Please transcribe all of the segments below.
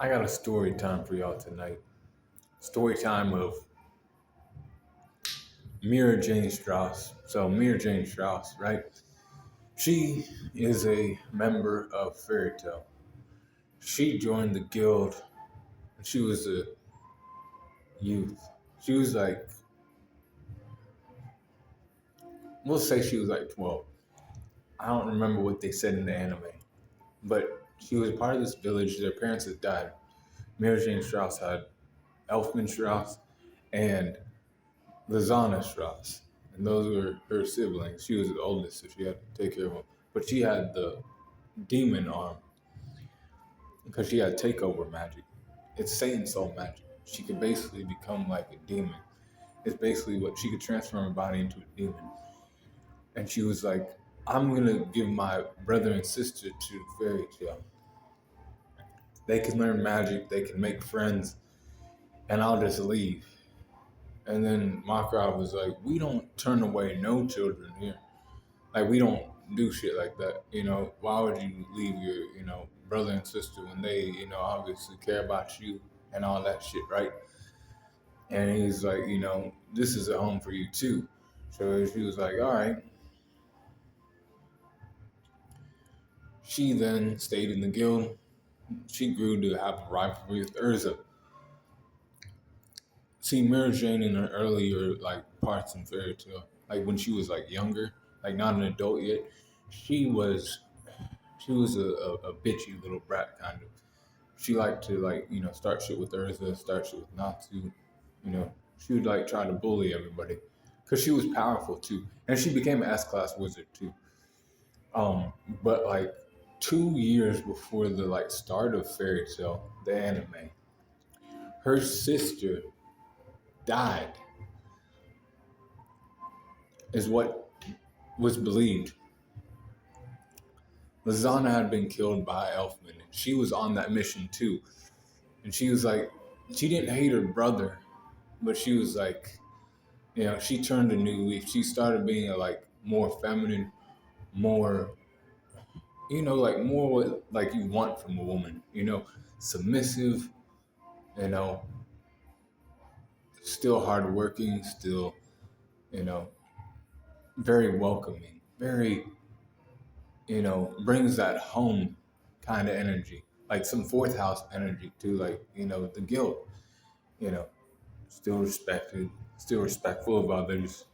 I got a story time for y'all tonight. Story time of Mirajane Strauss. So Mirajane Strauss, right? She is a member of Fairy Tale. She joined the guild when she was a youth. She was like, we'll say she was like 12. I don't remember what they said in the anime, but she was part of this village. Their parents had died. Mirajane Strauss had Elfman Strauss and Lizana Strauss, and those were her siblings. She was the oldest, so she had to take care of them. But she had the demon arm because she had takeover magic. It's Satan soul magic. She could basically become like a demon. It's basically what she could transform her body into a demon. And she was like, I'm gonna give my brother and sister to Fairy Tale. They can learn magic, they can make friends, and I'll just leave. And then Makarov was like, we don't turn away no children here. Like, we don't do shit like that. Why would you leave your, brother and sister when they, obviously care about you and all that shit, right? And he's like, this is a home for you too. So she was like, all right. She then stayed in the guild. She grew to have a rivalry with Urza. See, Mary Jane in her earlier like parts in Fairy Tale, like when she was like younger, like not an adult yet, she was she was a bitchy little brat kind of. She liked to like start shit with Urza, start shit with Natsu. She would like try to bully everybody because she was powerful too, and she became an S-class wizard too. But like 2 years before the like start of Fairy Tale, the anime, her sister died, is what was believed. Lizana had been killed by Elfman, and she was on that mission too. And she was like, she didn't hate her brother, but she was like, she turned a new leaf. She started being like more feminine, more, like more what like you want from a woman, submissive, you know, still hardworking, still, you know, very welcoming, very, brings that home kind of energy, like some fourth house energy to like, the guild, you know, still respected, still respectful of others,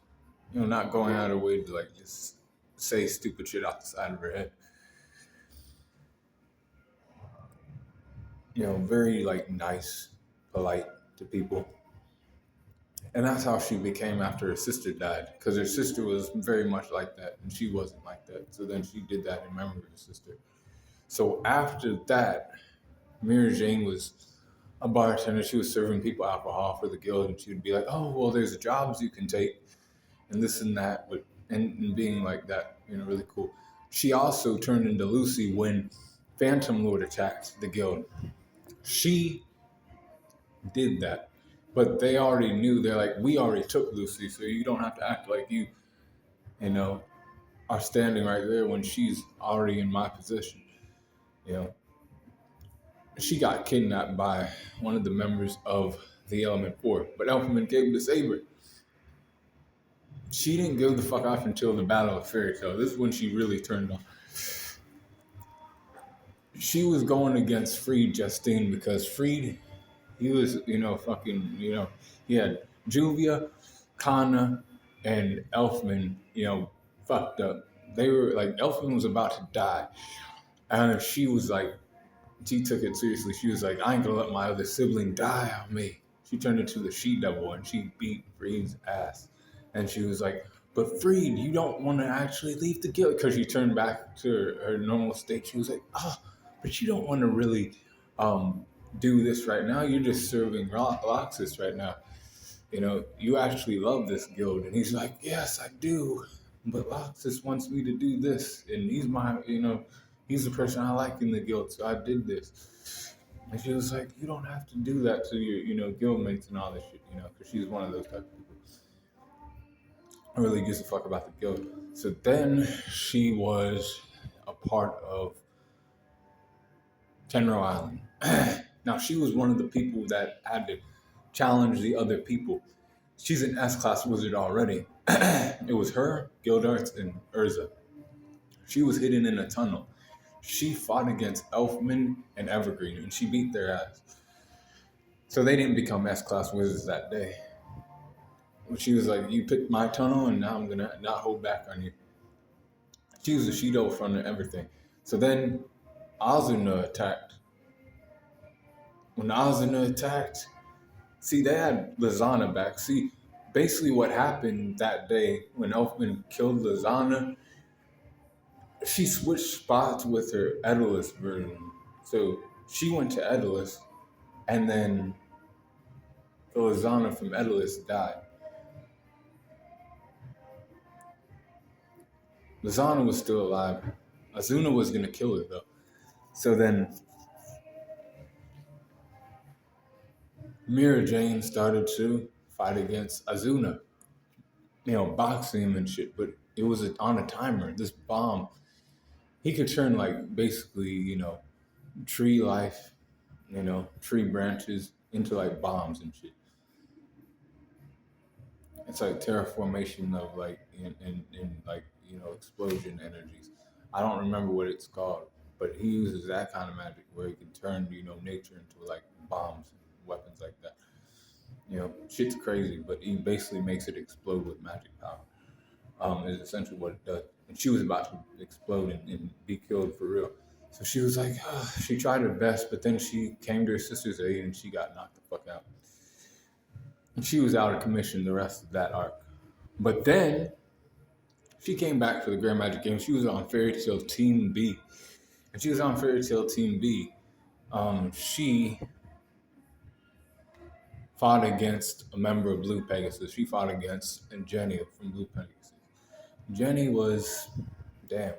not going out of her way to like just say stupid shit off the side of her head. Very like nice, polite to people. And that's how she became after her sister died, because her sister was very much like that, and she wasn't like that. So then she did that in memory of her sister. So after that, Mira Jane was a bartender. She was serving people alcohol for the guild, and she would be like, "Oh, well, there's jobs you can take, and this and that," but and being like that, really cool. She also turned into Lucy when Phantom Lord attacked the guild. She did that, but they already knew. They're like, "We already took Lucy, so you don't have to act like you know, are standing right there when she's already in my position." You know, she got kidnapped by one of the members of the Element Four, but Elfman gave the saber. She didn't give the fuck off until the Battle of Fairy Tale. This is when she really turned on. She was going against Freed Justine because Freed, he was, fucking, he had Juvia, Kana, and Elfman, fucked up. They were like, Elfman was about to die. And she was like, she took it seriously. She was like, I ain't gonna let my other sibling die on me. She turned into the she-devil and she beat Freed's ass. And she was like, but Freed, you don't want to actually leave the guild. Because she turned back to her normal state. She was like, but you don't want to really do this right now. You're just serving Roxas right now. You actually love this guild. And he's like, yes, I do. But Roxas wants me to do this. And he's my, he's the person I like in the guild, so I did this. And she was like, you don't have to do that to your, guildmates and all this shit, because she's one of those type of people. I really gives a fuck about the guild. So then she was a part of Tenro Island. Now she was one of the people that had to challenge the other people. She's an S-class wizard already. It was her, Gildarts, and Urza. She was hidden in a tunnel. She fought against Elfman and Evergreen, and she beat their ass. So they didn't become S-class wizards that day. She was like, "You picked my tunnel, and now I'm gonna not hold back on you." She was a Shido front of everything. So then Azuna attacked. When Azuna attacked, see, they had Lizana back. See, basically what happened that day when Elfman killed Lizana, she switched spots with her Edalus version. So she went to Edalus, and then the Lizana from Edalus died. Lizana was still alive. Azuna was going to kill her, though. So then Mirajane started to fight against Azuna, boxing him and shit, but it was on a timer. This bomb, he could turn like basically, tree life, tree branches into like bombs and shit. It's like terraformation of like in like explosion energies. I don't remember what it's called, but he uses that kind of magic where he can turn nature into like bombs and weapons like that. Shit's crazy, but he basically makes it explode with magic power. Is essentially what it does. And she was about to explode and be killed for real. So she was like, she tried her best, but then she came to her sister's aid and she got knocked the fuck out. And she was out of commission the rest of that arc. But then she came back for the Grand Magic Game. She was on Fairy Tail Team B. And she was on Fairy Tail Team B. She fought against a member of Blue Pegasus. She fought against Jenny from Blue Pegasus. Jenny was, damn,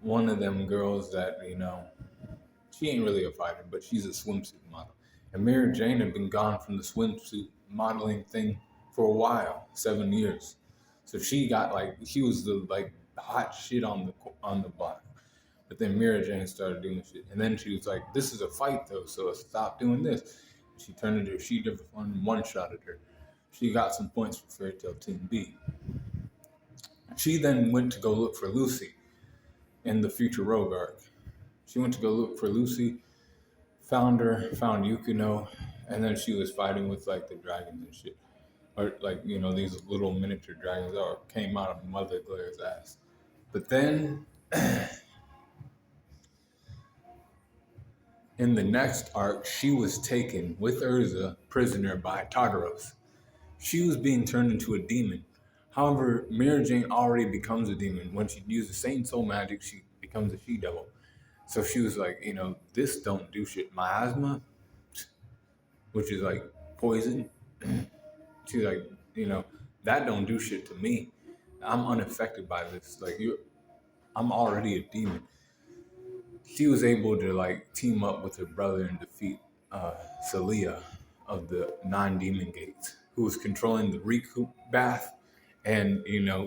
one of them girls that, she ain't really a fighter, but she's a swimsuit model. And Mirajane had been gone from the swimsuit modeling thing for a while, 7 years. So she got she was the hot shit on the block. But then Mirajane started doing shit, and then she was like, "This is a fight though, so stop doing this." She turned into a She-Devil and one-shotted her. She got some points for Fairy Tail Team B. She then went to go look for Lucy in the Future Rogue arc. She went to go look for Lucy, found her, found Yukino, and then she was fighting with the dragons and shit. Or these little miniature dragons that came out of Mother Glaire's ass. But then in the next arc, she was taken with Urza prisoner by Tartaros. She was being turned into a demon. However, Mirajane already becomes a demon. When she uses Saint Soul magic, she becomes a She-Devil. So she was like, this don't do shit. Miasma, which is like poison, she's like, that don't do shit to me. I'm unaffected by this. I'm already a demon. She was able to team up with her brother and defeat Celia of the 9 Demon Gates, who was controlling the Riku bath and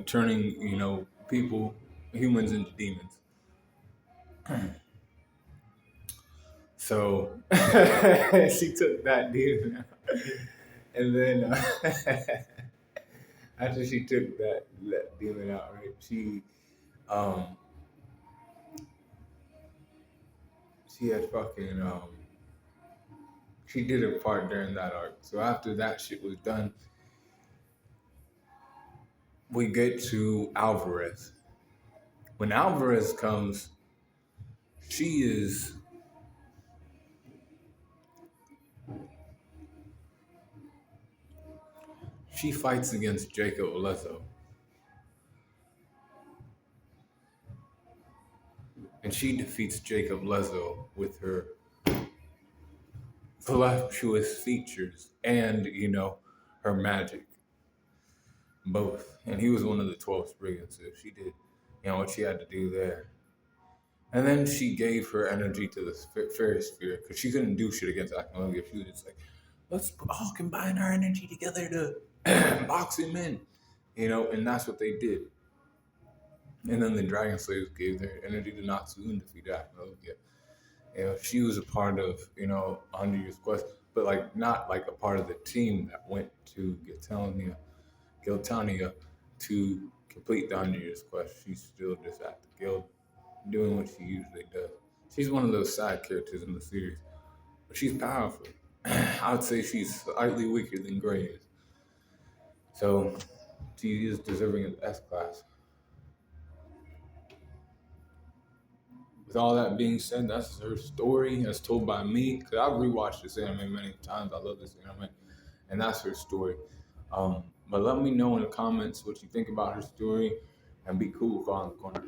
turning humans into demons. So she took that demon out. And then after she took that demon out, right, she had fucking she did her part during that arc. So after that shit was done, we get to Alvarez. When Alvarez comes, she fights against Jacob Lezo. And she defeats Jacob Lezo with her voluptuous features and, her magic. Both. And he was one of the 12 Spriggans, so she did, what she had to do there. And then she gave her energy to the fairy sphere because she couldn't do shit against Akamalia. She was just like, let's all combine our energy together to box him in, and that's what they did. And then the Dragon Slayers gave their energy to Natsu and defeated Akamalia. She was a part of 100 Years Quest, but like not like a part of the team that went to Giltania to complete the 100 Years Quest. She's still just at the guild doing what she usually does. She's one of those side characters in the series, but she's powerful. I would say she's slightly weaker than Gray is. So she is deserving of S class. With all that being said, that's her story as told by me. Because I've rewatched this anime many times. I love this anime. And that's her story. But let me know in the comments what you think about her story. And be cool, call in the corner.